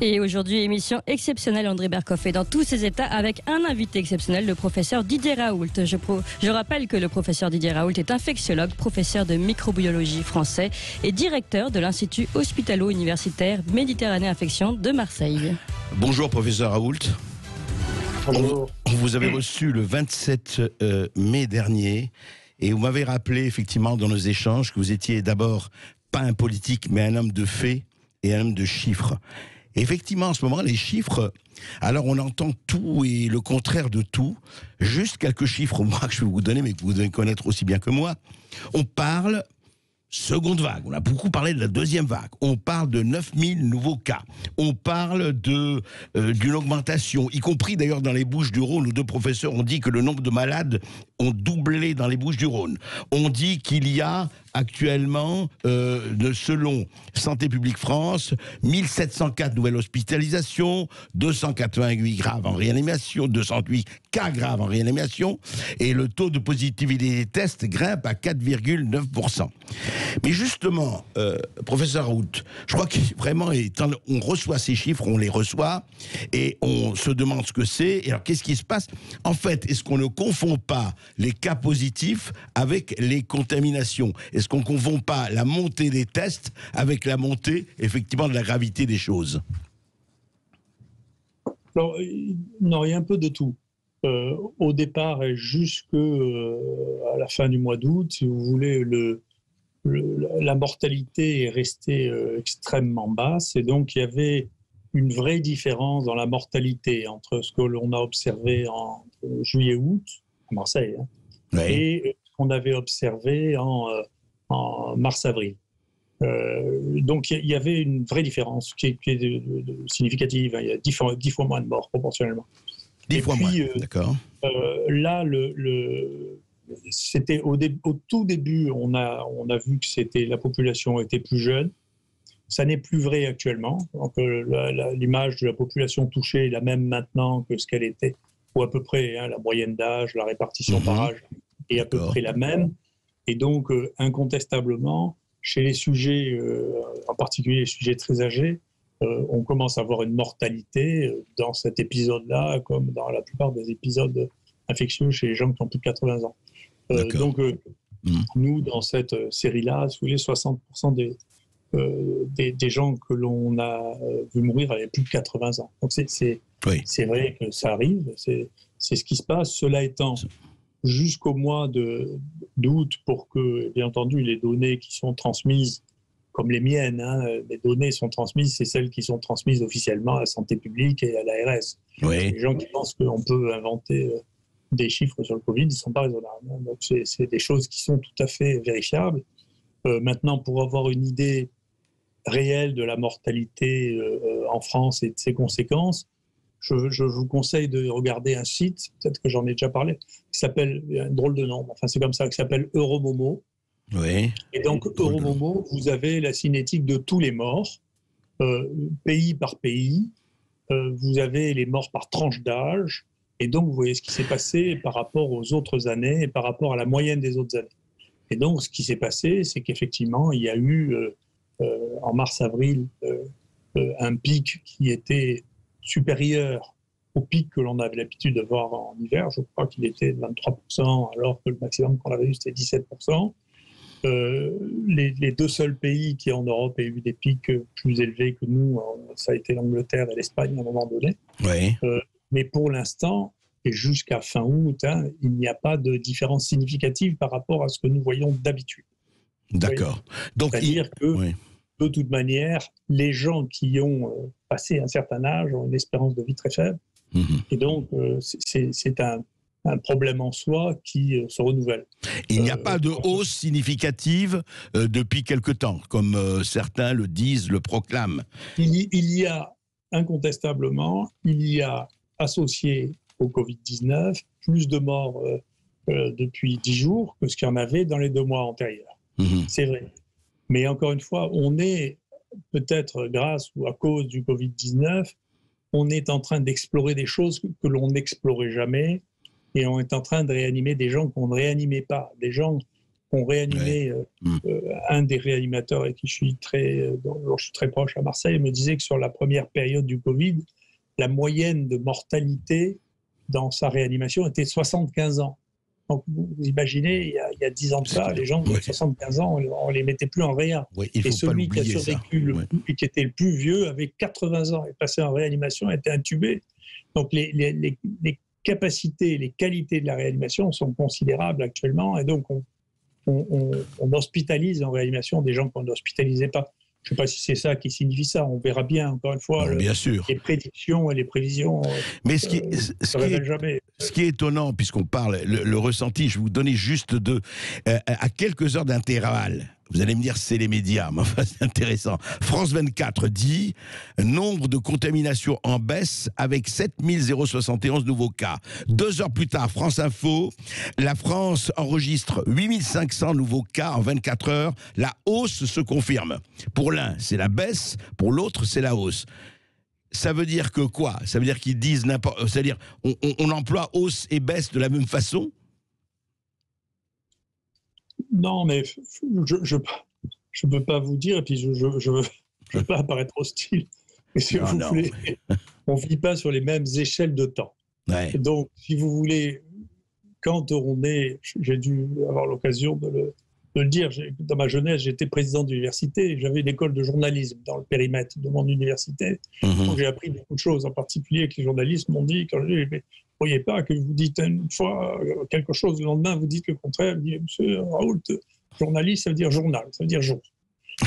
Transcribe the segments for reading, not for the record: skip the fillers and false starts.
Et aujourd'hui, émission exceptionnelle, André Berkoff est dans tous ses états avec un invité exceptionnel, le professeur Didier Raoult. Je rappelle que le professeur Didier Raoult est infectiologue, professeur de microbiologie français et directeur de l'Institut hospitalo-universitaire Méditerranée Infection de Marseille. Bonjour professeur Raoult. Bonjour. Vous avez reçu le 27 mai dernier et vous m'avez rappelé effectivement dans nos échanges que vous étiez d'abord pas un politique mais un homme de faits et un homme de chiffres. Et effectivement, en ce moment, les chiffres, alors on entend tout et le contraire de tout. Juste quelques chiffres, moi, que je vais vous donner, mais que vous devez connaître aussi bien que moi. On parle seconde vague. On a beaucoup parlé de la deuxième vague. On parle de 9000 nouveaux cas. On parle d'une augmentation, y compris d'ailleurs dans les Bouches-du-Rhône. Nos deux professeurs ont dit que le nombre de malades ont doublé dans les Bouches-du-Rhône. On dit qu'il y a actuellement, selon Santé publique France, 1704 nouvelles hospitalisations, 288 graves en réanimation, 208 cas graves en réanimation, et le taux de positivité des tests grimpe à 4,9%. Mais justement, professeur Raoult, je crois que vraiment, on reçoit ces chiffres, on les reçoit, et on se demande ce que c'est. Et alors, qu'est-ce qui se passe? En fait, est-ce qu'on ne confond pas les cas positifs avec les contaminations? Est-ce qu'on ne confond pas la montée des tests avec la montée, effectivement, de la gravité des choses? Alors, non, il y a un peu de tout. Au départ et jusqu'à la fin du mois d'août, si vous voulez, la mortalité est restée extrêmement basse, et donc il y avait une vraie différence dans la mortalité entre ce que l'on a observé en juillet-août, à Marseille, hein, Oui. et ce qu'on avait observé en mars-avril. Donc il y avait une vraie différence qui est significative. Il y a 10 fois moins de morts proportionnellement. 10 fois moins, d'accord. Là, c'était au tout début, on a vu que la population était plus jeune. Ça n'est plus vrai actuellement. Donc, l'image de la population touchée est la même maintenant que ce qu'elle était, ou à peu près, hein, la moyenne d'âge, la répartition par âge est à peu près la même. Et donc, incontestablement, chez les sujets, en particulier les sujets très âgés, on commence à avoir une mortalité dans cet épisode-là, comme dans la plupart des épisodes infectieux chez les gens qui ont plus de 80 ans. Donc, nous, dans cette série-là, si vous voulez, 60% des gens que l'on a vu mourir avaient plus de 80 ans. Donc, c'est vrai que ça arrive, c'est ce qui se passe. Cela étant, jusqu'au mois d'août, pour que, bien entendu, les données qui sont transmises, comme les miennes, hein, les données sont transmises, c'est celles qui sont transmises officiellement à la santé publique et à l'ARS. Oui. Les gens qui pensent qu'on peut inventer des chiffres sur le Covid, ils ne sont pas raisonnables. Donc c'est des choses qui sont tout à fait vérifiables. Maintenant, pour avoir une idée réelle de la mortalité en France et de ses conséquences, je vous conseille de regarder un site, peut-être que j'en ai déjà parlé, qui s'appelle, un drôle de nom, enfin c'est comme ça, qui s'appelle Euromomo. Oui. Et donc, Euromomo, vous avez la cinétique de tous les morts, pays par pays. Vous avez les morts par tranche d'âge. Et donc, vous voyez ce qui s'est passé par rapport aux autres années et par rapport à la moyenne des autres années. Et donc, ce qui s'est passé, c'est qu'effectivement, il y a eu, en mars-avril, un pic qui était supérieur au pic que l'on avait l'habitude de voir en hiver. Je crois qu'il était de 23%, alors que le maximum qu'on avait eu, c'était 17%. Les deux seuls pays qui en Europe aient eu des pics plus élevés que nous, ça a été l'Angleterre et l'Espagne à un moment donné. Oui. Mais pour l'instant, et jusqu'à fin août, hein, il n'y a pas de différence significative par rapport à ce que nous voyons d'habitude. D'accord. Donc, c'est-à-dire que, de toute manière, les gens qui ont passé un certain âge ont une espérance de vie très faible. Et donc, c'est un problème en soi qui se renouvelle. Il n'y a pas de hausse significative depuis quelque temps, comme certains le disent, le proclament. Il y a incontestablement, associé au Covid-19 plus de morts depuis 10 jours que ce qu'il y en avait dans les 2 mois antérieurs. C'est vrai. Mais encore une fois, on est peut-être grâce ou à cause du Covid-19, on est en train d'explorer des choses que l'on n'explorait jamais. Et on est en train de réanimer des gens qu'on ne réanimait pas, des gens ont réanimé un des réanimateurs avec qui dont je suis très proche à Marseille, me disait que sur la première période du Covid, la moyenne de mortalité dans sa réanimation était de 75 ans. Donc, vous imaginez, il y a 10 ans de ça, les gens de 75 ans, on ne les mettait plus en réa. Oui, il faut et celui pas qui a survécu et qui était le plus vieux avait 80 ans, est passé en réanimation, était intubé. Donc, les capacités, les qualités de la réanimation sont considérables actuellement. Et donc, on hospitalise en réanimation des gens qu'on n'hospitalisait pas. Je ne sais pas si c'est ça qui signifie ça. On verra bien, encore une fois, bien sûr. les prédictions et les prévisions Mais ce qui est étonnant, puisqu'on parle, le ressenti, je vais vous donner juste à quelques heures d'intervalle. Vous allez me dire, c'est les médias, mais enfin, c'est intéressant. France 24 dit nombre de contaminations en baisse avec 7071 nouveaux cas. 2 heures plus tard, France Info, la France enregistre 8500 nouveaux cas en 24 heures. La hausse se confirme. Pour l'un, c'est la baisse, pour l'autre, c'est la hausse. Ça veut dire que quoi? Ça veut dire qu'ils disent n'importe... C'est-à-dire, on emploie hausse et baisse de la même façon? Non, mais je ne peux pas vous dire, et puis je veux pas apparaître hostile. Mais si vous voulez, on ne vit pas sur les mêmes échelles de temps. Ouais. Donc, si vous voulez, quand on est... J'ai dû avoir l'occasion de le dire, dans ma jeunesse, j'étais président d'université, j'avais une école de journalisme dans le périmètre de mon université. Donc j'ai appris beaucoup de choses, en particulier que les journalistes m'ont dit, quand je dis, mais vous ne voyez pas que vous dites une fois quelque chose, le lendemain vous dites le contraire. Je dis, monsieur Raoult, journaliste, ça veut dire journal, ça veut dire jour.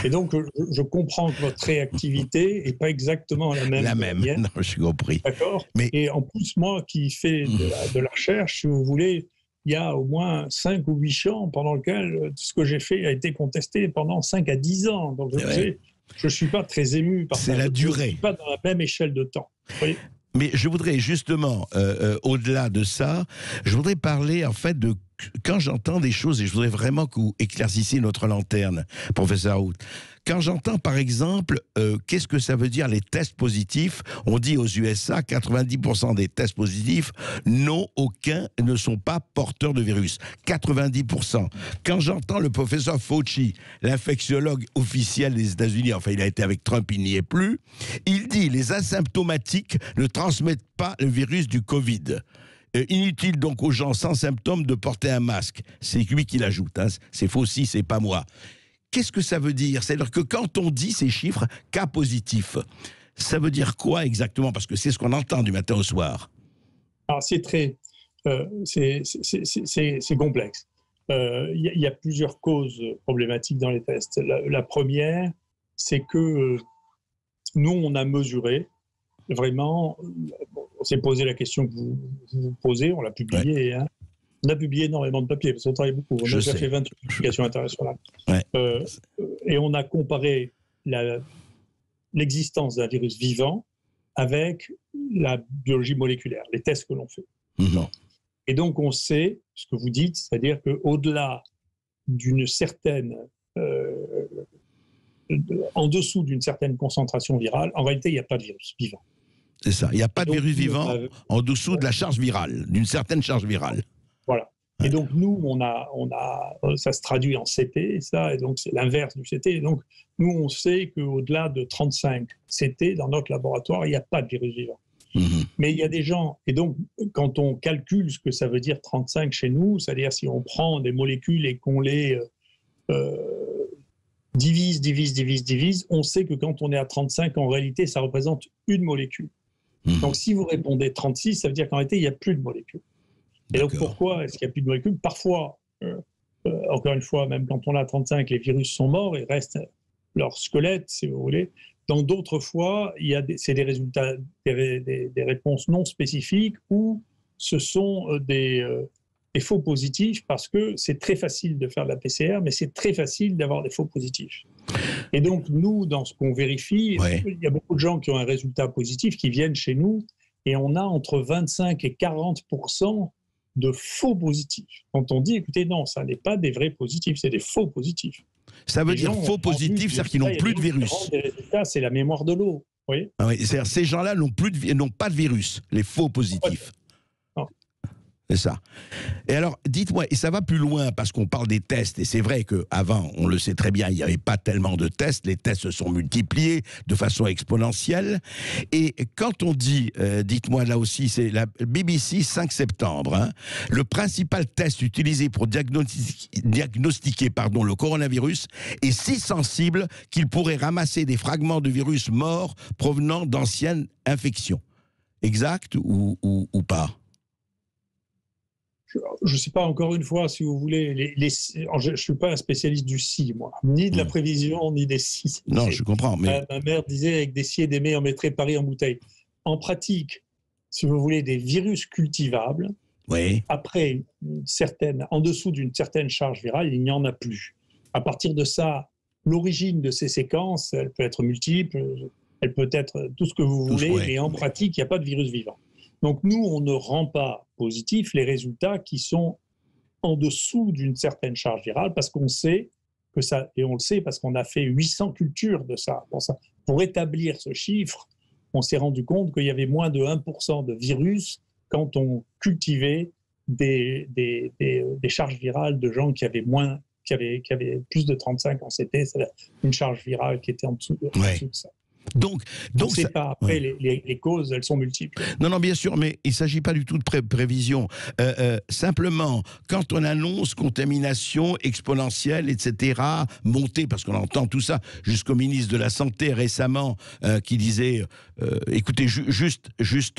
Et donc je comprends que votre réactivité n'est pas exactement la même. La même, non, je suis compris. D'accord. Mais... Et en plus, moi qui fais de la recherche, si vous voulez, il y a au moins 5 ou 8 champs pendant lesquels ce que j'ai fait a été contesté pendant 5 à 10 ans. Donc, je ne suis pas très ému par ça. C'est la durée. Je ne suis pas dans la même échelle de temps. Oui. Mais je voudrais justement, au-delà de ça, je voudrais parler en fait de quand j'entends des choses, et je voudrais vraiment que vous éclaircissiez notre lanterne, professeur Raoult. Quand j'entends par exemple, qu'est-ce que ça veut dire les tests positifs? On dit aux USA, 90% des tests positifs ne sont pas porteurs de virus. 90%. Quand j'entends le professeur Fauci, l'infectiologue officiel des États-Unis, enfin il a été avec Trump, il n'y est plus, il dit les asymptomatiques ne transmettent pas le virus du Covid. Inutile donc aux gens sans symptômes de porter un masque. C'est lui qui l'ajoute, hein. C'est Fauci, c'est pas moi. Qu'est-ce que ça veut dire? C'est-à-dire que quand on dit ces chiffres, cas positifs, ça veut dire quoi exactement? Parce que c'est ce qu'on entend du matin au soir. Alors c'est c'est complexe. Il y a plusieurs causes problématiques dans les tests. La première, c'est que nous, on a mesuré vraiment, on s'est posé la question que vous posez, on l'a publié, hein. On a publié énormément de papiers, parce qu'on travaille beaucoup. On a déjà fait 28 publications internationales. Ouais. Et on a comparé l'existence d'un virus vivant avec la biologie moléculaire, les tests que l'on fait. Et donc, on sait ce que vous dites, c'est-à-dire qu'au-delà d'une certaine... en dessous d'une certaine concentration virale, en réalité, il n'y a pas de virus vivant. C'est ça, il n'y a pas de virus vivant en dessous de la charge virale, d'une certaine charge virale. Voilà. Et donc, nous, ça se traduit en CT, ça, et donc c'est l'inverse du CT. Et donc, nous, on sait qu'au-delà de 35 CT, dans notre laboratoire, il n'y a pas de virus vivant. Mais il y a des gens, et donc, quand on calcule ce que ça veut dire 35 chez nous, c'est-à-dire si on prend des molécules et qu'on les divise, on sait que quand on est à 35, en réalité, ça représente une molécule. Donc, si vous répondez 36, ça veut dire qu'en réalité, il n'y a plus de molécules. Et donc, pourquoi est-ce qu'il n'y a plus de molécules? Parfois, encore une fois, même quand on a 35, les virus sont morts et restent leur squelette, si vous voulez. Dans d'autres fois, c'est des résultats, des réponses non spécifiques ou ce sont des faux positifs parce que c'est très facile de faire de la PCR, mais c'est très facile d'avoir des faux positifs. Et donc, nous, dans ce qu'on vérifie, il y a beaucoup de gens qui ont un résultat positif qui viennent chez nous et on a entre 25 et 40% de faux positifs. Quand on dit, écoutez, non, ça n'est pas des vrais positifs, c'est des faux positifs. Ça veut dire faux positifs, c'est-à-dire qu'ils n'ont plus de virus. Les résultats, c'est la mémoire de l'eau. C'est-à-dire ces gens-là n'ont pas de virus, les faux positifs. Non. C'est ça. Et alors, dites-moi, et ça va plus loin, parce qu'on parle des tests, et c'est vrai qu'avant, on le sait très bien, il n'y avait pas tellement de tests, les tests se sont multipliés de façon exponentielle, et quand on dit, dites-moi là aussi, c'est la BBC 5 septembre, hein, le principal test utilisé pour diagnostiquer le coronavirus est si sensible qu'il pourrait ramasser des fragments de virus morts provenant d'anciennes infections. Exact ou pas? Je ne sais pas, encore une fois, si vous voulez, je ne suis pas un spécialiste du si, moi, ni de la prévision, ni des si. Non, je comprends. Mais... Ma mère disait, avec des si et des mais, on mettrait Paris en bouteille. En pratique, si vous voulez, des virus cultivables, oui. Après en dessous d'une certaine charge virale, il n'y en a plus. À partir de ça, l'origine de ces séquences, elle peut être multiple, elle peut être tout ce que vous voulez, mais en pratique, il n'y a pas de virus vivant. Donc nous, on ne rend pas positifs les résultats qui sont en dessous d'une certaine charge virale, parce qu'on sait que ça, et on le sait parce qu'on a fait 800 cultures de ça. Pour établir ce chiffre, on s'est rendu compte qu'il y avait moins de 1% de virus quand on cultivait des charges virales de gens qui avaient plus de 35 ans. C'était une charge virale qui était en dessous de ça. Donc c'est pas. Après, les causes, elles sont multiples. Non, bien sûr, mais il ne s'agit pas du tout de prévision. Simplement, quand on annonce contamination exponentielle, etc., montée, parce qu'on entend tout ça, jusqu'au ministre de la Santé récemment, qui disait, écoutez, juste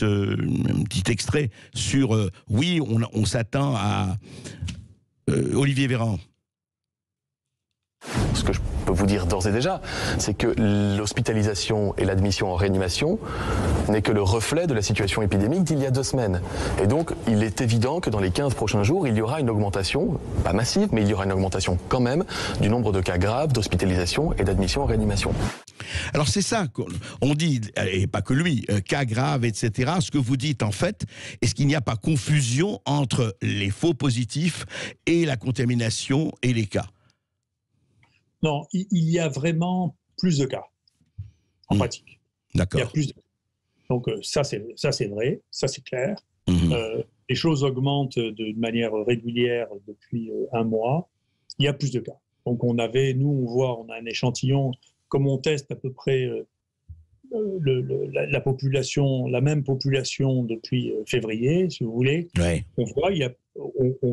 un petit extrait sur, oui, on s'attend à Olivier Véran. Ce que je peux vous dire d'ores et déjà, c'est que l'hospitalisation et l'admission en réanimation n'est que le reflet de la situation épidémique d'il y a 2 semaines. Et donc, il est évident que dans les 15 prochains jours, il y aura une augmentation, pas massive, mais il y aura une augmentation quand même du nombre de cas graves, d'hospitalisation et d'admission en réanimation. Alors c'est ça qu'on dit, et pas que lui, cas graves, etc. Ce que vous dites en fait, est-ce qu'il n'y a pas confusion entre les faux positifs et la contamination et les cas ? Non, il y a vraiment plus de cas en pratique. D'accord. Il y a plus de... Donc ça c'est vrai, ça c'est clair. Les choses augmentent de manière régulière depuis 1 mois. Il y a plus de cas. Donc on a un échantillon, comme on teste à peu près la population, la même population depuis février, si vous voulez. Ouais. On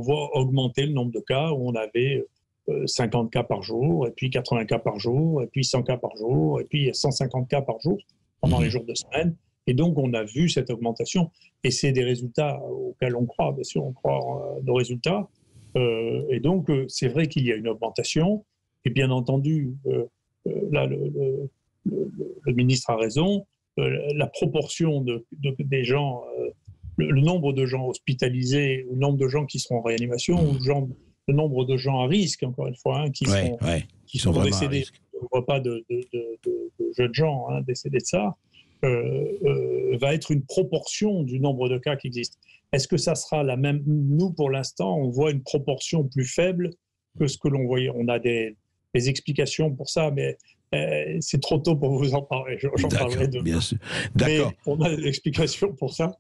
voit augmenter le nombre de cas où on avait 50 cas par jour, et puis 80 cas par jour, et puis 100 cas par jour, et puis 150 cas par jour pendant les jours de semaine. Et donc, on a vu cette augmentation. Et c'est des résultats auxquels on croit. Bien sûr, on croit nos résultats. Et donc, c'est vrai qu'il y a une augmentation. Et bien entendu, là, le ministre a raison. La proportion des gens, le nombre de gens hospitalisés, le nombre de gens qui seront en réanimation, ou le nombre de gens à risque, encore une fois, qui sont décédés. On ne voit pas de jeunes gens décédés de ça, va être une proportion du nombre de cas qui existent. Est-ce que ça sera la même? Nous, pour l'instant, on voit une proportion plus faible que ce que l'on voyait. On a des explications pour ça, mais c'est trop tôt pour vous en parler. J'en parlerai demain. Bien sûr. D'accord. Mais on a des explications pour ça,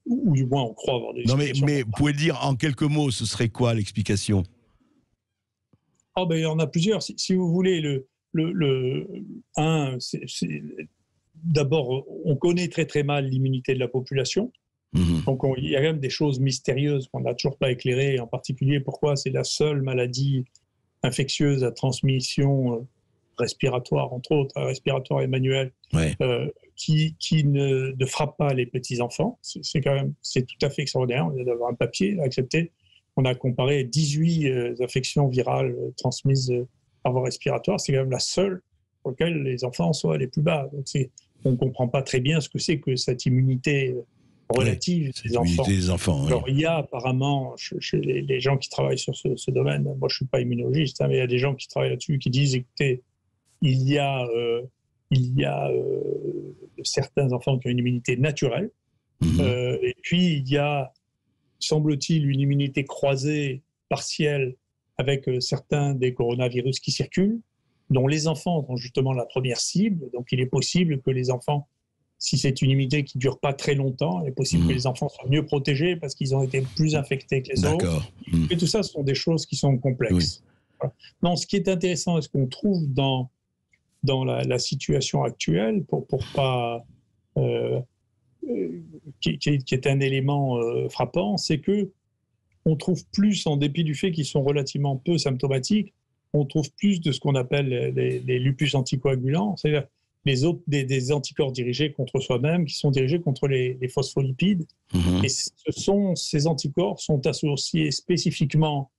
ou du moins on croit avoir des explications. Non, mais vous pouvez dire en quelques mots, ce serait quoi l'explication? Il y en a plusieurs. Si vous voulez, d'abord, on connaît très très mal l'immunité de la population. Donc il y a quand même des choses mystérieuses qu'on n'a toujours pas éclairées, en particulier pourquoi c'est la seule maladie infectieuse à transmission respiratoire, entre autres, respiratoire et manuelle, qui ne frappe pas les petits-enfants. C'est tout à fait extraordinaire. On vient d'avoir un papier accepté. On a comparé 18 infections virales transmises par voie respiratoire. C'est quand même la seule pour laquelle les enfants soient les plus bas. Donc on ne comprend pas très bien ce que c'est que cette immunité relative des enfants. Alors, il y a apparemment, chez les gens qui travaillent sur ce domaine, moi je ne suis pas immunologiste, mais il y a des gens qui travaillent là-dessus qui disent, écoutez, il y a certains enfants qui ont une immunité naturelle, et puis il y a, semble-t-il, une immunité croisée partielle avec certains des coronavirus qui circulent, dont les enfants sont justement la première cible. Donc il est possible que les enfants si c'est une immunité qui ne dure pas très longtemps, il est possible que les enfants soient mieux protégés parce qu'ils ont été plus infectés que les autres. Mais tout ça, ce sont des choses qui sont complexes. Oui. Voilà. Non, ce qui est intéressant et ce qu'on trouve dans la situation actuelle, pour pas, qui est un élément frappant, c'est que on trouve plus, en dépit du fait qu'ils sont relativement peu symptomatiques, on trouve plus de ce qu'on appelle les lupus anticoagulants, c'est-à-dire des anticorps dirigés contre soi-même, qui sont dirigés contre les phospholipides. Et ces anticorps sont associés spécifiquement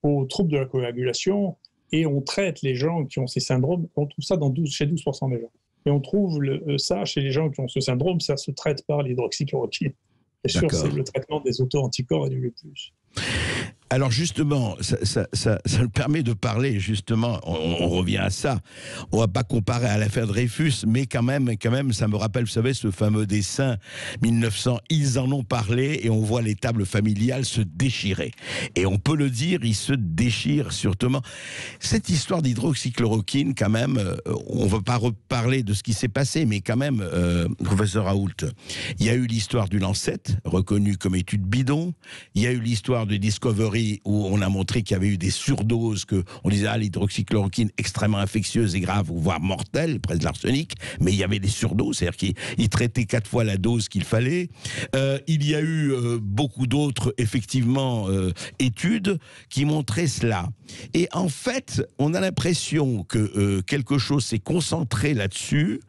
aux troubles de la coagulation, et on traite les gens qui ont ces syndromes, on trouve ça chez 12% des gens. Et on trouve ça chez les gens qui ont ce syndrome, ça se traite par l'hydroxychloroquine. Bien sûr, c'est le traitement des auto-anticorps et du lupus. Alors justement, ça me permet de parler, justement, on revient à ça. On ne va pas comparer à l'affaire Dreyfus, mais quand même, ça me rappelle, vous savez, ce fameux dessin 1900, ils en ont parlé et on voit les tables familiales se déchirer. Et on peut le dire, ils se déchirent surtout. Cette histoire d'hydroxychloroquine, quand même, on ne va pas reparler de ce qui s'est passé, mais quand même, professeur Raoult, il y a eu l'histoire du Lancet, reconnue comme étude bidon, il y a eu l'histoire de Discovery, où on a montré qu'il y avait eu des surdoses, qu'on disait l'hydroxychloroquine extrêmement infectieuse et grave, voire mortelle, presque de l'arsenic, mais il y avait des surdoses, c'est-à-dire qu'il traitait 4 fois la dose qu'il fallait. Il y a eu beaucoup d'autres, effectivement, études qui montraient cela. Et en fait, on a l'impression que quelque chose s'est concentré là-dessus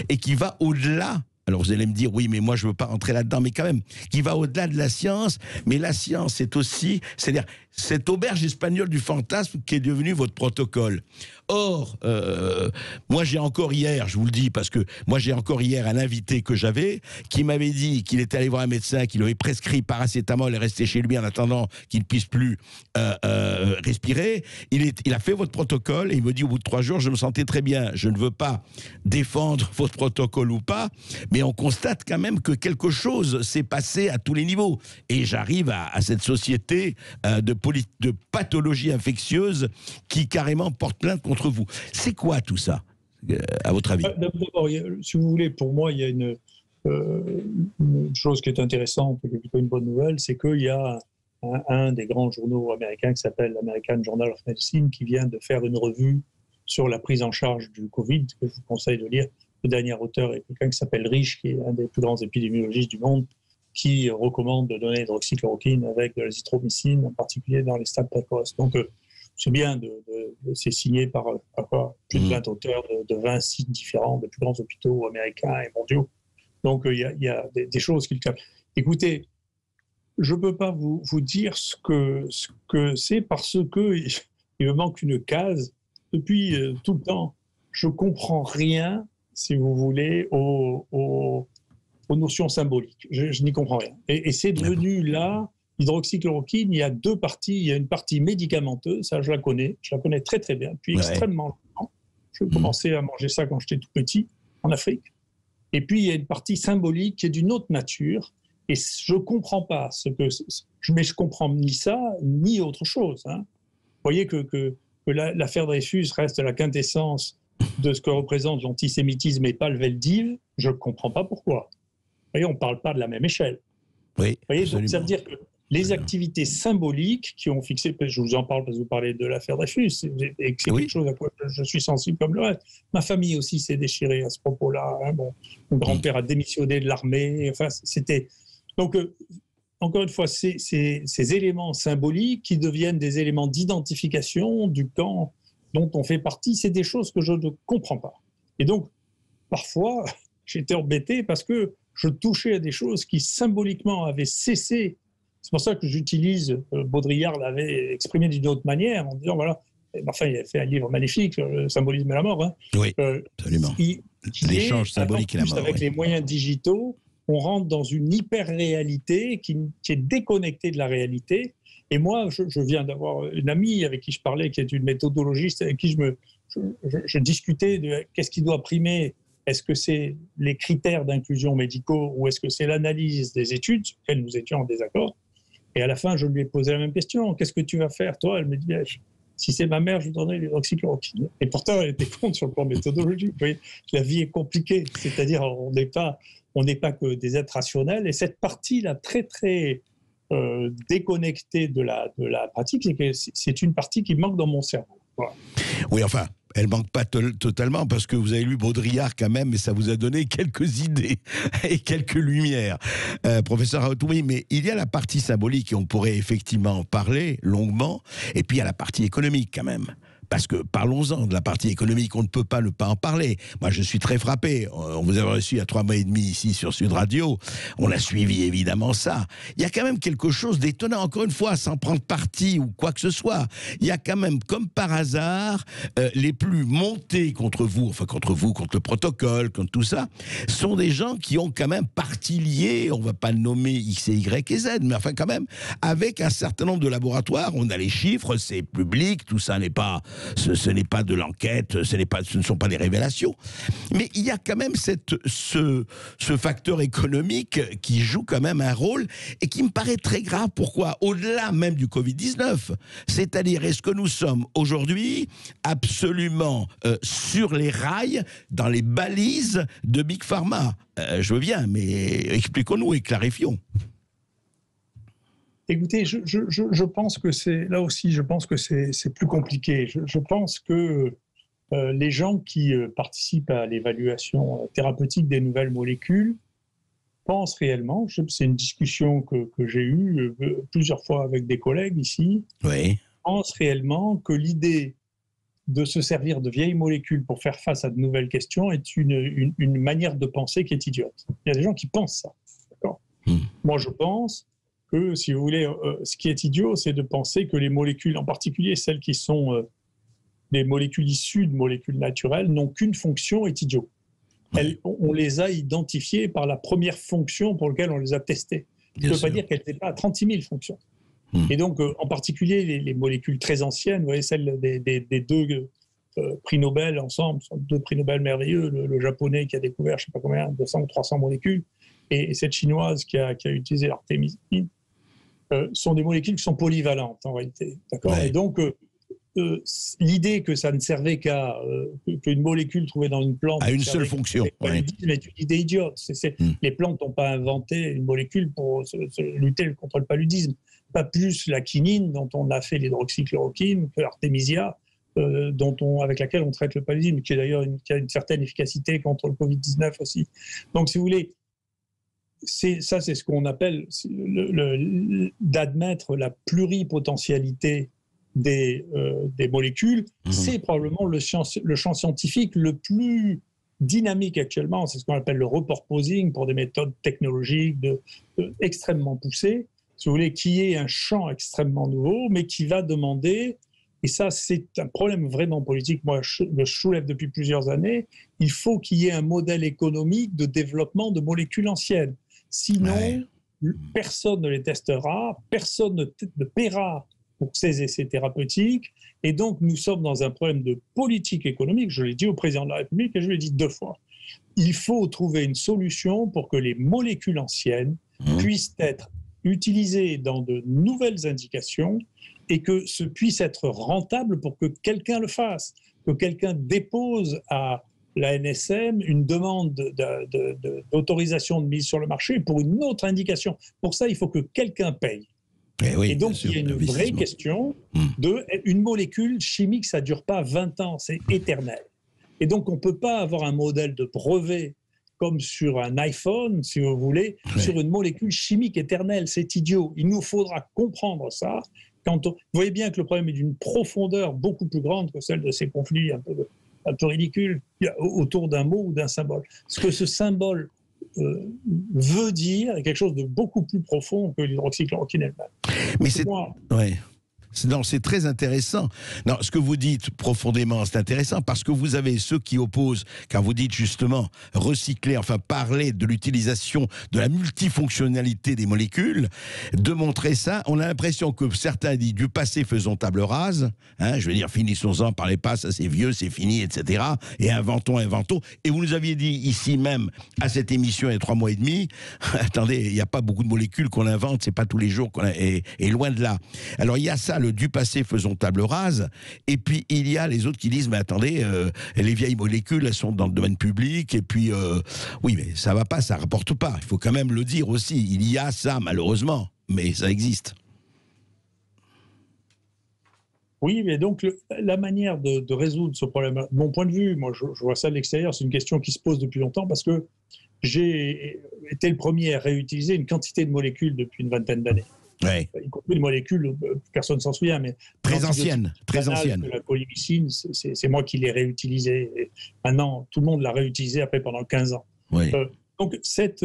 et qui va au-delà. Alors vous allez me dire, oui, mais moi je ne veux pas rentrer là-dedans, mais quand même, qui va au-delà de la science. Mais la science, c'est aussi, c'est-à-dire cette auberge espagnole du fantasme qui est devenue votre protocole. Or, moi j'ai encore hier, je vous le dis, parce que moi j'ai encore hier un invité que j'avais, qui m'avait dit qu'il était allé voir un médecin, qui lui avait prescrit paracétamol et resté chez lui en attendant qu'il ne puisse plus respirer. Il a fait votre protocole et il me dit au bout de 3 jours, je me sentais très bien. Je ne veux pas défendre votre protocole ou pas, mais on constate quand même que quelque chose s'est passé à tous les niveaux. Et j'arrive à cette société de pathologie infectieuse qui carrément porte plainte contre vous. C'est quoi tout ça, à votre avis? D'abord, si vous voulez, pour moi, il y a une chose qui est intéressante, qui est plutôt une bonne nouvelle, c'est qu'il y a un des grands journaux américains qui s'appelle l'American Journal of Medicine qui vient de faire une revue sur la prise en charge du Covid, que je vous conseille de lire. Le dernier auteur est quelqu'un qui s'appelle Rich, qui est un des plus grands épidémiologistes du monde, qui recommande de donner l'hydroxychloroquine avec de l'azithromycine, en particulier dans les stades précoces. Donc, c'est bien, c'est signé par plus de 20 auteurs de 20 sites différents, des plus grands hôpitaux américains et mondiaux. Donc, il y a des choses qui le capent. Écoutez, je ne peux pas vous dire ce que c'est parce qu'il me manque une case. Depuis tout le temps, je ne comprends rien, si vous voulez, aux notions symboliques. Je n'y comprends rien. Et c'est devenu là, l'hydroxychloroquine, il y a 2 parties. Il y a une partie médicamenteuse, ça je la connais très très bien, depuis extrêmement longtemps. Je commençais à manger ça quand j'étais tout petit, en Afrique. Et puis il y a une partie symbolique qui est d'une autre nature, et je ne comprends pas mais je comprends ni ça, ni autre chose. Hein. Vous voyez que l'affaire Dreyfus reste la quintessence de ce que représente l'antisémitisme et pas le Veldiv, je ne comprends pas pourquoi. Vous voyez, on ne parle pas de la même échelle. Oui, vous voyez, donc ça veut dire que les activités symboliques qui ont fixé, je vous en parle parce que vous parlez de l'affaire Dreyfus, et c'est quelque chose à quoi je suis sensible comme le reste. Ma famille aussi s'est déchirée à ce propos-là. Hein. Bon, mon grand-père a démissionné de l'armée. Enfin, c'était... Donc, encore une fois, ces éléments symboliques qui deviennent des éléments d'identification du camp dont on fait partie, c'est des choses que je ne comprends pas. Et donc, parfois, j'étais embêté parce que je touchais à des choses qui symboliquement avaient cessé. C'est pour ça que j'utilise, Baudrillard l'avait exprimé d'une autre manière, en disant, voilà, enfin, il a fait un livre magnifique, Le symbolisme et la mort. Hein. Oui, absolument. L'échange symbolique et la mort. Avec les moyens digitaux, on rentre dans une hyper-réalité qui est déconnectée de la réalité. Et moi, je viens d'avoir une amie avec qui je parlais, qui est une méthodologiste, avec qui je discutais de qu'est-ce qui doit primer. Est-ce que c'est les critères d'inclusion médicaux ou est-ce que c'est l'analyse des études sur lesquelles nous étions en désaccord? Et à la fin, je lui ai posé la même question. Qu'est-ce que tu vas faire, toi? Elle me dit, Si c'est ma mère, je lui donnerai l'hydroxychloroquine. Et pourtant, elle était contre sur le plan méthodologique. Vous voyez, la vie est compliquée. C'est-à-dire, on n'est pas que des êtres rationnels. Et cette partie-là, très, très déconnectée de la pratique, c'est que c'est une partie qui manque dans mon cerveau. Voilà. Oui, enfin, elle manque pas totalement, parce que vous avez lu Baudrillard quand même, et ça vous a donné quelques idées et quelques lumières. Professeur Raoult, oui, mais il y a la partie symbolique, et on pourrait effectivement en parler longuement, et puis il y a la partie économique quand même. Parce que parlons-en de la partie économique, on ne peut pas ne pas en parler. Moi, je suis très frappé. On vous a reçu il y a 3 mois et demi ici sur Sud Radio. On a suivi évidemment ça. Il y a quand même quelque chose d'étonnant. Encore une fois, sans prendre parti ou quoi que ce soit, il y a quand même, comme par hasard, les plus montés contre vous, contre le protocole, contre tout ça, sont des gens qui ont quand même partie liée, on ne va pas le nommer X et Y et Z, mais enfin quand même, avec un certain nombre de laboratoires. On a les chiffres, c'est public, tout ça n'est pas... Ce n'est pas de l'enquête, ce ne sont pas des révélations. Mais il y a quand même ce facteur économique qui joue quand même un rôle et qui me paraît très grave. Pourquoi ? Au-delà même du Covid-19. C'est-à-dire, est-ce que nous sommes aujourd'hui absolument sur les rails, dans les balises de Big Pharma ? Je veux bien, mais expliquons-nous et clarifions. Écoutez, je pense que là aussi, je pense que c'est plus compliqué. Je pense que les gens qui participent à l'évaluation thérapeutique des nouvelles molécules pensent réellement, c'est une discussion que j'ai eue plusieurs fois avec des collègues ici, oui. Pensent réellement que l'idée de se servir de vieilles molécules pour faire face à de nouvelles questions est une manière de penser qui est idiote. Il y a des gens qui pensent ça. D'accord ? Moi, je pense que, si vous voulez, ce qui est idiot, c'est de penser que les molécules, en particulier celles qui sont des molécules issues de molécules naturelles, n'ont qu'une fonction, est idiot. On les a identifiées par la première fonction pour laquelle on les a testées. Ça ne veut pas dire qu'elles n'étaient pas à 36 000 fonctions. Et donc, en particulier, les molécules très anciennes, vous voyez, celles des deux prix Nobel ensemble, sont 2 prix Nobel merveilleux, le japonais qui a découvert, je ne sais pas combien, 200 ou 300 molécules, et cette chinoise qui a utilisé l'artémisine, sont des molécules qui sont polyvalentes en réalité. D'accord ? Et donc, l'idée que ça ne servait qu'une molécule trouvée dans une plante... À une seule fonction. C'est une idée idiote. Les plantes n'ont pas inventé une molécule pour lutter contre le paludisme. Pas plus la quinine, dont on a fait l'hydroxychloroquine, que l'artémisia, avec laquelle on traite le paludisme, qui est d'ailleurs qui a une certaine efficacité contre le Covid-19 aussi. Donc, si vous voulez, c'est ce qu'on appelle d'admettre la pluripotentialité des molécules. C'est probablement le champ scientifique le plus dynamique actuellement. C'est ce qu'on appelle le repurposing pour des méthodes technologiques extrêmement poussées, si vous voulez, qui est un champ extrêmement nouveau, mais qui va demander, et ça c'est un problème vraiment politique, moi je soulève depuis plusieurs années, il faut qu'il y ait un modèle économique de développement de molécules anciennes. Sinon, personne ne les testera, personne ne paiera pour ces essais thérapeutiques. Et donc, nous sommes dans un problème de politique économique. Je l'ai dit au président de la République et je l'ai dit 2 fois. Il faut trouver une solution pour que les molécules anciennes puissent être utilisées dans de nouvelles indications et que ce puisse être rentable pour que quelqu'un le fasse, que quelqu'un dépose à la NSM une demande d'autorisation de mise sur le marché pour une autre indication. Pour ça, il faut que quelqu'un paye. Et donc, il y a une vraie question une molécule chimique, ça ne dure pas 20 ans, c'est éternel. Et donc, on ne peut pas avoir un modèle de brevet comme sur un iPhone, si vous voulez, sur une molécule chimique éternelle. C'est idiot. Il nous faudra comprendre ça. Vous voyez bien que le problème est d'une profondeur beaucoup plus grande que celle de ces conflits un peu ridicule autour d'un mot ou d'un symbole. Ce que ce symbole veut dire est quelque chose de beaucoup plus profond que l'hydroxychloroquine elle-même. Mais c'est très intéressant. Non, ce que vous dites profondément, c'est intéressant parce que vous avez ceux qui opposent, car vous dites justement recycler, enfin parler de l'utilisation de la multifonctionnalité des molécules, de montrer ça. On a l'impression que certains disent du passé faisons table rase, je veux dire finissons-en, parlez pas, ça c'est vieux, c'est fini, etc. Et inventons. Et vous nous aviez dit ici même à cette émission il y a 3 mois et demi, attendez, il n'y a pas beaucoup de molécules qu'on invente, c'est pas tous les jours et loin de là. Alors il y a ça. le du passé faisons table rase, et puis il y a les autres qui disent mais attendez, les vieilles molécules elles sont dans le domaine public, et puis oui mais ça va pas, ça rapporte pas. Il faut quand même le dire aussi, il y a ça malheureusement, mais ça existe. Oui, mais donc la manière de résoudre ce problème, de mon point de vue, moi je vois ça de l'extérieur, c'est une question qui se pose depuis longtemps parce que j'ai été le premier à réutiliser une quantité de molécules depuis une vingtaine d'années. Ouais. Y compris des molécules, personne ne s'en souvient, mais très anciennes, très anciennes. La polymyxine, c'est moi qui l'ai réutilisée. Et maintenant, tout le monde l'a réutilisée après pendant 15 ans. Oui. Donc cette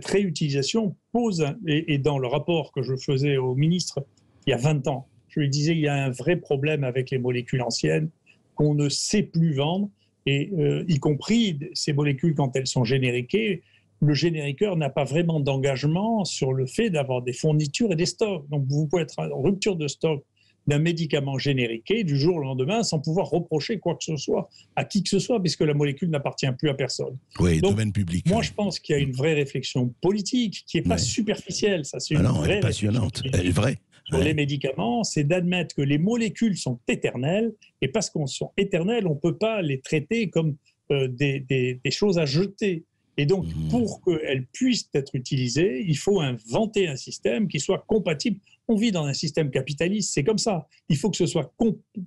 réutilisation pose, et dans le rapport que je faisais au ministre il y a 20 ans, je lui disais il y a un vrai problème avec les molécules anciennes qu'on ne sait plus vendre, et y compris ces molécules quand elles sont génériquées, le génériqueur n'a pas vraiment d'engagement sur le fait d'avoir des fournitures et des stocks. Donc vous pouvez être en rupture de stock d'un médicament génériqué du jour au lendemain sans pouvoir reprocher quoi que ce soit à qui que ce soit, puisque la molécule n'appartient plus à personne. Oui, donc, domaine public. Moi, je pense qu'il y a une vraie réflexion politique qui n'est pas superficielle. Ça, c'est non, elle est passionnante, elle est vraie. Sur les médicaments, c'est d'admettre que les molécules sont éternelles, et parce qu'elles sont éternelles, on ne peut pas les traiter comme des choses à jeter. Et donc, pour qu'elles puissent être utilisées, il faut inventer un système qui soit compatible. On vit dans un système capitaliste, c'est comme ça. Il faut que ce soit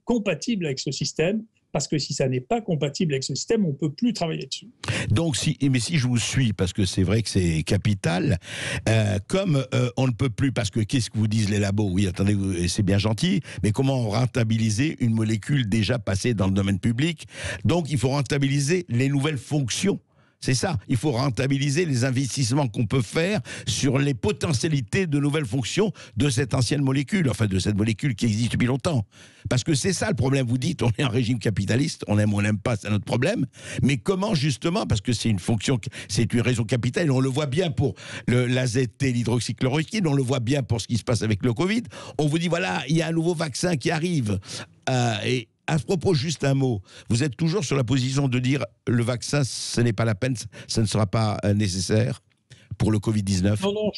compatible avec ce système, parce que si ça n'est pas compatible avec ce système, on ne peut plus travailler dessus. Donc, si je vous suis, parce que c'est vrai que c'est capital, comme on ne peut plus, parce que qu'est-ce que vous disent les labos? Oui, attendez, c'est bien gentil, mais comment rentabiliser une molécule déjà passée dans le domaine public? Donc, il faut rentabiliser les nouvelles fonctions. C'est ça, il faut rentabiliser les investissements qu'on peut faire sur les potentialités de nouvelles fonctions de cette ancienne molécule, enfin de cette molécule qui existe depuis longtemps. Parce que c'est ça le problème, vous dites, on est un régime capitaliste, on aime ou on n'aime pas, c'est notre problème, mais comment justement, parce que c'est une fonction, c'est une raison capitale, et on le voit bien pour l'AZT, l'hydroxychloroquine, on le voit bien pour ce qui se passe avec le Covid, on vous dit voilà, il y a un nouveau vaccin qui arrive, et à ce propos, juste un mot. Vous êtes toujours sur la position de dire le vaccin, ce n'est pas la peine, ça ne sera pas nécessaire pour le Covid-19? Non,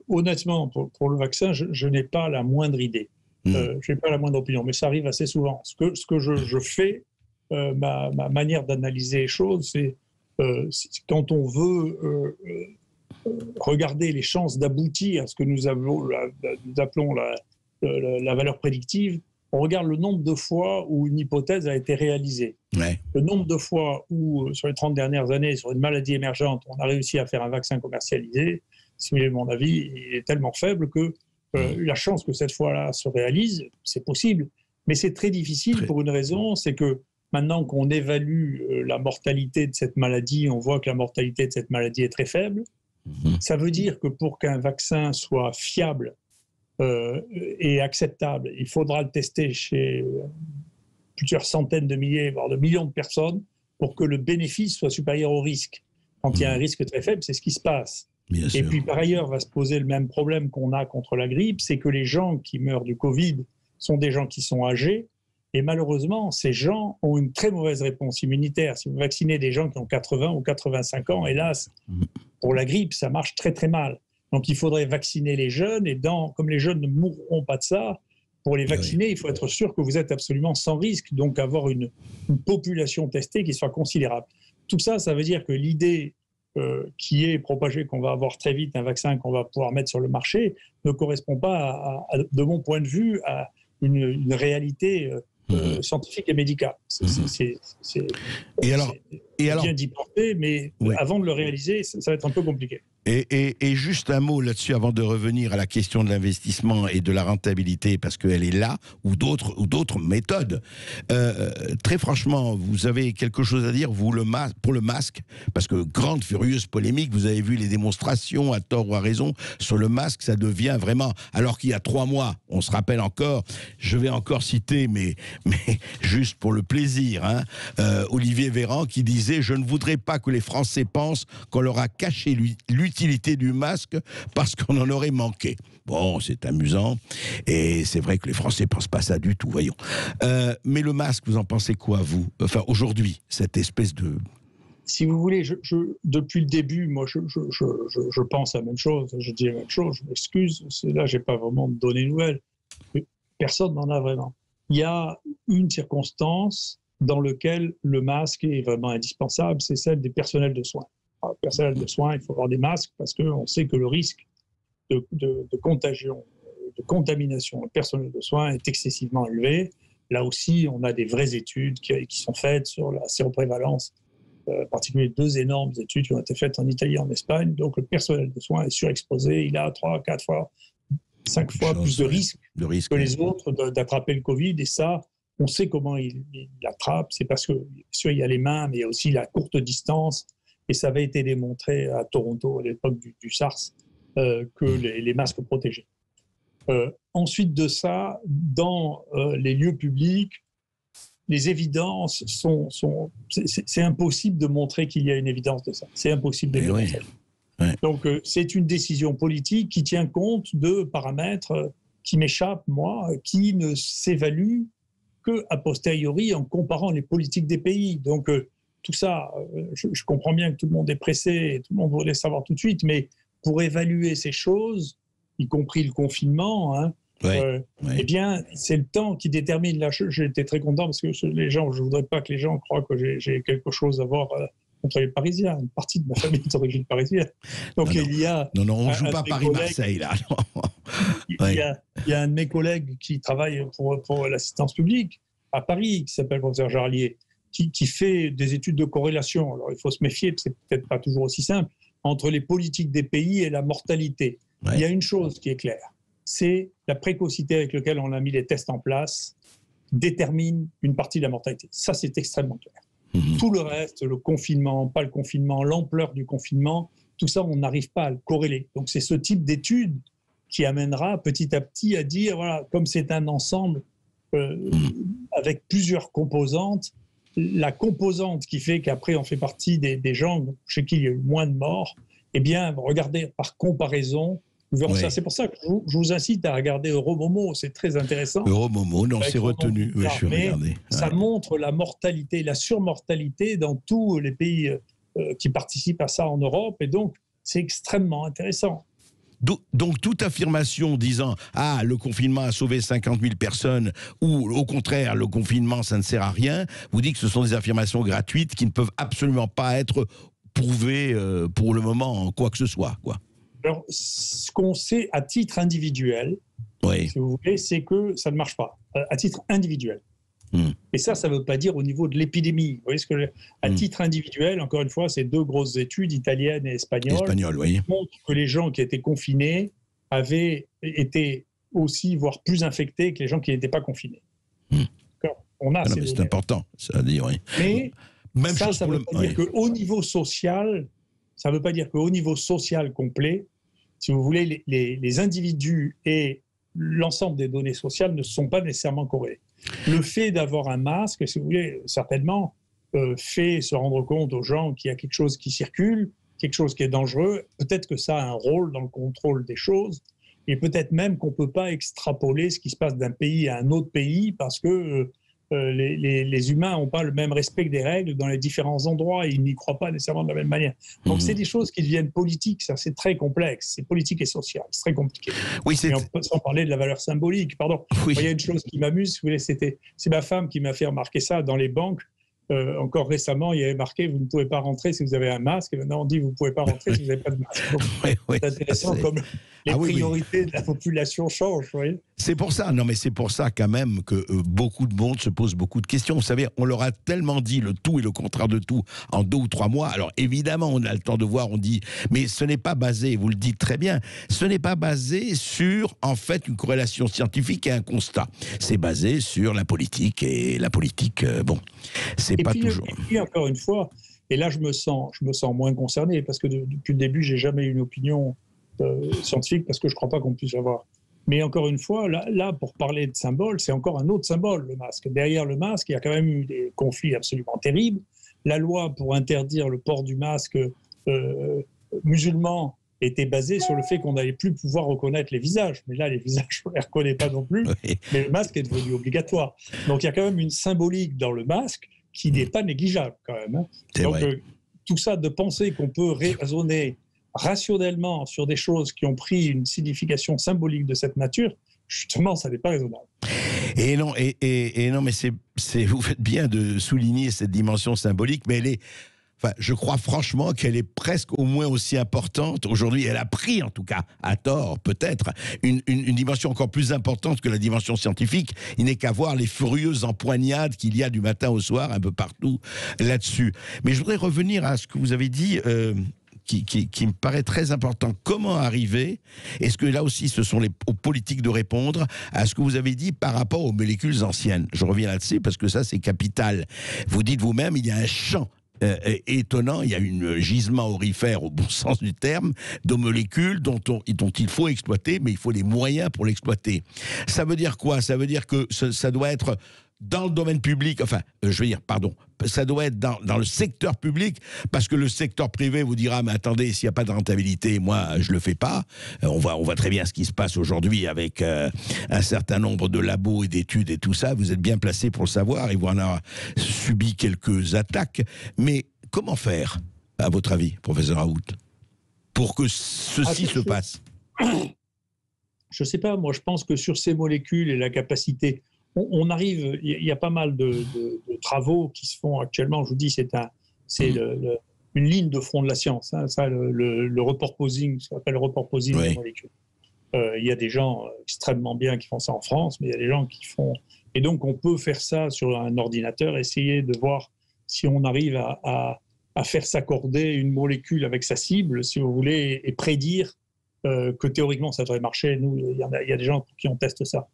honnêtement, pour le vaccin, je n'ai pas la moindre idée. Je n'ai pas la moindre opinion, mais ça arrive assez souvent. Ce que je fais, ma manière d'analyser les choses, c'est quand on veut regarder les chances d'aboutir à ce que nous appelons la valeur prédictive, on regarde le nombre de fois où une hypothèse a été réalisée. Ouais. Le nombre de fois où, sur les 30 dernières années, sur une maladie émergente, on a réussi à faire un vaccin commercialisé, si vous voulez mon avis, il est tellement faible que la chance que cette fois-là se réalise, c'est possible. Mais c'est très difficile pour une raison, c'est que maintenant qu'on évalue la mortalité de cette maladie, on voit que la mortalité de cette maladie est très faible. Ça veut dire que pour qu'un vaccin soit fiable, et acceptable, il faudra le tester chez plusieurs centaines de milliers, voire de millions de personnes pour que le bénéfice soit supérieur au risque. Quand il y a un risque très faible, c'est ce qui se passe. Bien sûr. Et puis par ailleurs, va se poser le même problème qu'on a contre la grippe, c'est que les gens qui meurent du Covid sont des gens qui sont âgés, et malheureusement, ces gens ont une très mauvaise réponse immunitaire. Si vous vaccinez des gens qui ont 80 ou 85 ans, hélas, pour la grippe, ça marche très très mal. Donc il faudrait vacciner les jeunes, et comme les jeunes ne mourront pas de ça, pour les vacciner, il faut être sûr que vous êtes absolument sans risque, donc avoir une population testée qui soit considérable. Tout ça, ça veut dire que l'idée qui est propagée qu'on va avoir très vite un vaccin qu'on va pouvoir mettre sur le marché ne correspond pas, de mon point de vue, à une réalité scientifique et médicale. Et alors, bien d'y porter, mais avant de le réaliser, ça va être un peu compliqué. Et juste un mot là-dessus avant de revenir à la question de l'investissement et de la rentabilité, parce qu'elle est là, ou d'autres méthodes. Très franchement, vous avez quelque chose à dire, vous, pour le masque, parce que grande, furieuse polémique, vous avez vu les démonstrations, à tort ou à raison, sur le masque, ça devient vraiment, alors qu'il y a 3 mois, on se rappelle encore, je vais encore citer, mais juste pour le plaisir, hein, Olivier Véran qui disait « Je ne voudrais pas que les Français pensent qu'on leur a caché l'utilité du masque parce qu'on en aurait manqué. » Bon, c'est amusant, et c'est vrai que les Français ne pensent pas ça du tout, voyons. Mais le masque, vous en pensez quoi, vous? Enfin, aujourd'hui, cette espèce de... Si vous voulez, depuis le début, moi, je pense la même chose, je dis la même chose, je m'excuse, là, je n'ai pas vraiment donné nouvelle. Personne n'en a vraiment. Il y a une circonstance dans laquelle le masque est vraiment indispensable, c'est celle des personnels de soins. Alors, le personnel de soins, il faut avoir des masques parce qu'on sait que le risque de contagion, de contamination au personnel de soins est excessivement élevé. Là aussi, on a des vraies études qui sont faites sur la séroprévalence, en particulier 2 énormes études qui ont été faites en Italie et en Espagne. Donc le personnel de soins est surexposé, il a 3, 4 fois, 5 fois plus de risques que les autres d'attraper le Covid. Et ça, on sait comment il l'attrape. C'est parce que, bien sûr, il y a les mains, mais il y a aussi la courte distance. Et ça avait été démontré à Toronto à l'époque du SARS, que les masques protégeaient. Ensuite de ça, dans les lieux publics, les évidences c'est impossible de montrer qu'il y a une évidence de ça. C'est impossible de le montrer. Ouais. Donc, c'est une décision politique qui tient compte de paramètres qui m'échappent, moi, qui ne s'évaluent qu'a posteriori en comparant les politiques des pays. Donc, tout ça, je comprends bien que tout le monde est pressé et tout le monde voudrait savoir tout de suite, mais pour évaluer ces choses, y compris le confinement, eh bien, c'est le temps qui détermine. Là, j'étais très content parce que je ne voudrais pas que les gens croient que j'ai quelque chose à voir contre les Parisiens. Une partie de ma famille est d'origine parisienne. Donc, il y a... Non, on ne joue pas Paris-Marseille, là. Il y a un de mes collègues qui travaille pour l'assistance publique à Paris, qui s'appelle professeur Jarlier, qui fait des études de corrélation. Alors, il faut se méfier, c'est peut-être pas toujours aussi simple, entre les politiques des pays et la mortalité. Ouais. Il y a une chose qui est claire, c'est la précocité avec laquelle on a mis les tests en place détermine une partie de la mortalité. Ça, c'est extrêmement clair. Tout le reste, le confinement, pas le confinement, l'ampleur du confinement, tout ça, on n'arrive pas à le corréler. Donc, c'est ce type d'étude qui amènera petit à petit à dire, voilà, comme c'est un ensemble avec plusieurs composantes, la composante qui fait qu'après on fait partie des gens chez qui il y a eu moins de morts, eh bien, regardez par comparaison. Ça. C'est pour ça que je vous incite à regarder Euromomo, c'est très intéressant. Euromomo, non, c'est retenu. Je suis regardé. Ça montre la mortalité, la surmortalité dans tous les pays qui participent à ça en Europe, et donc c'est extrêmement intéressant. Donc, toute affirmation disant « Ah, le confinement a sauvé 50 000 personnes » ou au contraire, le confinement, ça ne sert à rien, vous dites que ce sont des affirmations gratuites qui ne peuvent absolument pas être prouvées pour le moment en quoi que ce soit, quoi. Alors, ce qu'on sait à titre individuel, si vous voulez, c'est que ça ne marche pas, à titre individuel. Et ça ne veut pas dire au niveau de l'épidémie. Vous voyez ce que à titre individuel, encore une fois, c'est 2 grosses études, italiennes et espagnoles, qui montrent que les gens qui étaient confinés avaient été aussi, voire plus infectés que les gens qui n'étaient pas confinés. On a ces c'est important, ça veut dire, Mais même ça ne veut pas dire qu'au niveau social, ça ne veut pas dire qu'au niveau social complet, si vous voulez, les individus et l'ensemble des données sociales ne sont pas nécessairement corrélés. Le fait d'avoir un masque, si vous voulez, certainement, fait se rendre compte aux gens qu'il y a quelque chose qui circule, quelque chose qui est dangereux. Peut-être que ça a un rôle dans le contrôle des choses, et peut-être même qu'on ne peut pas extrapoler ce qui se passe d'un pays à un autre pays parce que les humains n'ont pas le même respect des règles dans les différents endroits et ils n'y croient pas nécessairement de la même manière. Donc c'est des choses qui deviennent politiques, ça c'est très complexe, c'est politique et social, c'est très compliqué. Et on peut sans parler de la valeur symbolique, pardon. Il y a une chose qui m'amuse, c'est ma femme qui m'a fait remarquer ça dans les banques. Encore récemment, il y avait marqué « Vous ne pouvez pas rentrer si vous avez un masque ». Et maintenant, on dit « Vous ne pouvez pas rentrer si vous n'avez pas de masque ». C'est intéressant comme les priorités de la population changent. Vous voyez. C'est pour ça, non mais c'est pour ça quand même que beaucoup de monde se pose beaucoup de questions. Vous savez, on leur a tellement dit le tout et le contraire de tout en 2 ou 3 mois. Alors évidemment, on a le temps de voir, on dit, mais ce n'est pas basé, vous le dites très bien, ce n'est pas basé sur en fait une corrélation scientifique et un constat. C'est basé sur la politique et la politique, c'est pas toujours. Et puis encore une fois, et là je me sens moins concerné parce que depuis le début, j'ai jamais eu une opinion scientifique parce que je ne crois pas qu'on puisse avoir. Mais encore une fois, là, pour parler de symbole, c'est encore un autre symbole, le masque. Derrière le masque, il y a quand même eu des conflits absolument terribles. La loi pour interdire le port du masque musulman était basée sur le fait qu'on n'allait plus pouvoir reconnaître les visages. Mais là, les visages, on ne les reconnaît pas non plus. Mais le masque est devenu obligatoire. Donc, il y a quand même une symbolique dans le masque qui n'est pas négligeable quand même. Donc, tout ça, de penser qu'on peut raisonner rationnellement sur des choses qui ont pris une signification symbolique de cette nature, justement, ça n'est pas raisonnable. Et non, mais vous faites bien de souligner cette dimension symbolique, mais elle est, enfin, je crois franchement qu'elle est presque au moins aussi importante. Aujourd'hui, elle a pris, en tout cas, à tort, peut-être, une dimension encore plus importante que la dimension scientifique. Il n'est qu'à voir les furieuses empoignades qu'il y a du matin au soir, un peu partout, là-dessus. Mais je voudrais revenir à ce que vous avez dit, qui me paraît très important. Comment arriver, est-ce que là aussi ce sont aux politiques de répondre à ce que vous avez dit par rapport aux molécules anciennes? Je reviens là-dessus parce que ça c'est capital. Vous dites vous-même, il y a un champ étonnant, il y a un gisement aurifère au bon sens du terme, de molécules dont il faut exploiter, mais il faut les moyens pour l'exploiter. Ça veut dire quoi? Ça veut dire que ça doit être dans le domaine public, enfin, ça doit être dans le secteur public, parce que le secteur privé vous dira, mais attendez, s'il n'y a pas de rentabilité, moi, je le fais pas. On voit très bien ce qui se passe aujourd'hui avec un certain nombre de labos et d'études et tout ça. Vous êtes bien placé pour le savoir, et vous en avez subi quelques attaques. Mais comment faire, à votre avis, professeur Raoult, pour que ceci se passe? Je ne sais pas, moi je pense que sur ces molécules et la capacité, on arrive, il y a pas mal de travaux qui se font actuellement. Je vous dis, c'est une ligne de front de la science. Hein, ça, le repurposing, ce qu'on appelle le repurposing des molécules. Il y a des gens extrêmement bien qui font ça en France, mais il y a des gens qui font. Et donc, on peut faire ça sur un ordinateur, essayer de voir si on arrive à faire s'accorder une molécule avec sa cible, si vous voulez, et prédire que théoriquement ça devrait marcher. Nous, il y a des gens qui ont testé ça.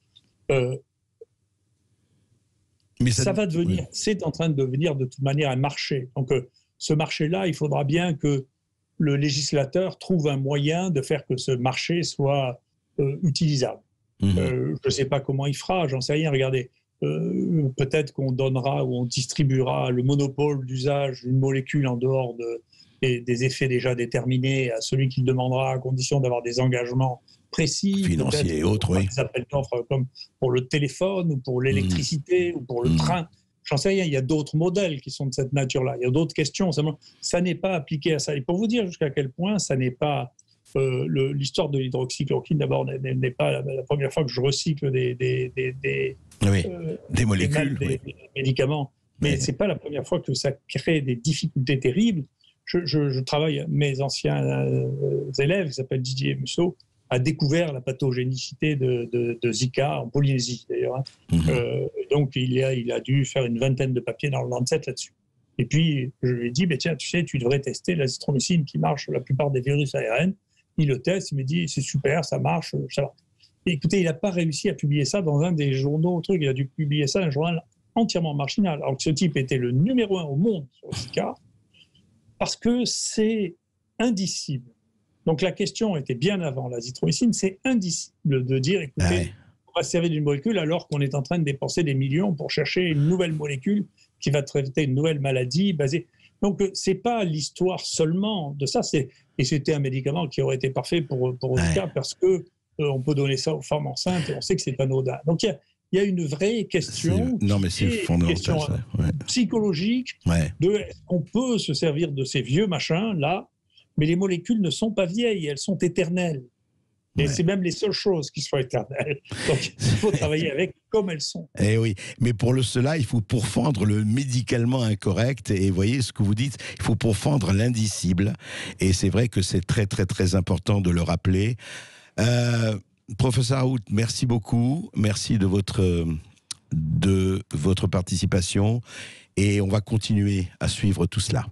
Mais ça va devenir, c'est en train de devenir de toute manière un marché. Donc, ce marché-là, il faudra bien que le législateur trouve un moyen de faire que ce marché soit utilisable. Je ne sais pas comment il fera, j'en sais rien. Regardez, peut-être qu'on donnera ou on distribuera le monopole d'usage d'une molécule en dehors des effets déjà déterminés à celui qui le demandera, à condition d'avoir des engagements précis, financiers et autres, des appels d'offres comme pour le téléphone ou pour l'électricité ou pour le train. J'en sais rien, il y a d'autres modèles qui sont de cette nature-là. Il y a d'autres questions. Ça n'est pas appliqué à ça. Et pour vous dire jusqu'à quel point ça n'est pas... l'histoire de l'hydroxychloroquine, d'abord, n'est pas la première fois que je recycle des molécules, des médicaments. Mais ce n'est pas la première fois que ça crée des difficultés terribles. Je travaille, mes anciens élèves, qui s'appellent Didier Musso, a découvert la pathogénicité de Zika en Polynésie, d'ailleurs. Donc, il a dû faire une vingtaine de papiers dans le Lancet là-dessus. Et puis, je lui ai dit, tiens, tu sais, tu devrais tester l'azithromycine qui marche sur la plupart des virus ARN. Il le teste, il me dit, c'est super, ça marche, ça va. Et écoutez, il n'a pas réussi à publier ça dans un des journaux, il a dû publier ça dans un journal entièrement marginal, alors que ce type était le numéro 1 au monde sur Zika, parce que c'est indicible. Donc la question était bien avant l'azithromycine, c'est indicible de dire, écoutez, on va se servir d'une molécule alors qu'on est en train de dépenser des millions pour chercher une nouvelle molécule qui va traiter une nouvelle maladie basée. Donc ce n'est pas l'histoire seulement de ça, et c'était un médicament qui aurait été parfait pour Zika parce que on peut donner ça aux femmes enceintes et on sait que c'est anodin. Donc il y a une vraie question, psychologique de est-ce qu'on peut se servir de ces vieux machins là. Mais les molécules ne sont pas vieilles, elles sont éternelles. Et c'est même les seules choses qui sont éternelles. Donc, il faut travailler avec comme elles sont. Eh oui, mais pour cela, il faut pourfendre le médicalement incorrect. Et vous voyez ce que vous dites, il faut pourfendre l'indicible. Et c'est vrai que c'est très, très, très important de le rappeler. Professeur Raoult, merci beaucoup. Merci de votre participation. Et on va continuer à suivre tout cela.